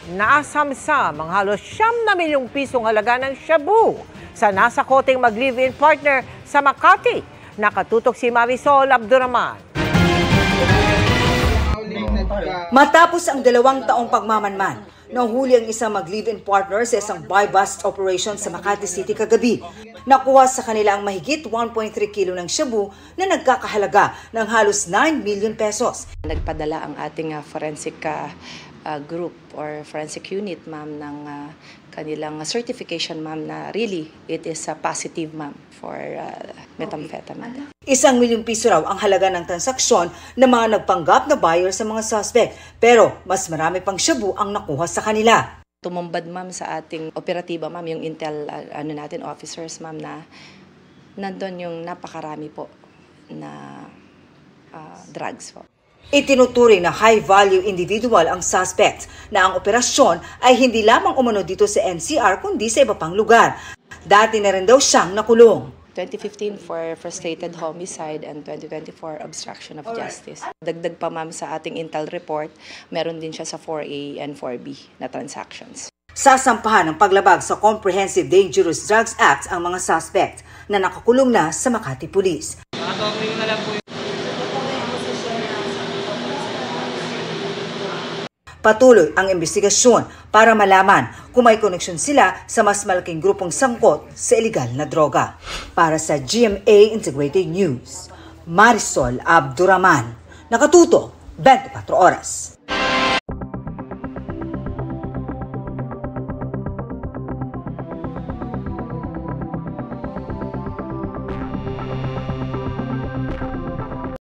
Naasamsam ang halos 9 milyong pisong halaga ng shabu sa nasa koteng mag-live-in partner sa Makati. Nakatutok si Marisol Abduraman. Matapos ang 2 taong pagmamanman, nahuli ang isang mag-live-in partner sa isang buy-bust operation sa Makati City kagabi. Nakuha sa kanila ang mahigit 1.3 kilo ng shabu na nagkakahalaga ng halos 9 million pesos. Nagpadala ang ating forensic group or forensic unit, ma'am, ng kanilang certification, ma'am, na really it is positive, ma'am, for methamphetamine. 1 milyong piso raw ang halaga ng transaksyon ng mga nagpanggap na buyer sa mga suspect. Pero mas marami pang shabu ang nakuha sa kanila. Tumumbad, ma'am, sa ating operatiba, ma'am, yung intel natin officers, ma'am, na nandun yung napakarami po na drugs po. Itinuturing na high-value individual ang suspect na ang operasyon ay hindi lamang umano dito sa NCR kundi sa iba pang lugar. Dati na rin daw siyang nakulong. 2015 for frustrated homicide and 2024 obstruction of justice. Dagdag pa, ma'am, sa ating intel report, meron din siya sa 4A and 4B na transactions. Sasampahan ng paglabag sa Comprehensive Dangerous Drugs Act ang mga suspect na nakakulong na sa Makati Police. Patuloy ang investigasyon para malaman kung may koneksyon sila sa mas malaking grupong sangkot sa ilegal na droga. Para sa GMA Integrated News, Marisol Abduraman, nakatuto 24 oras.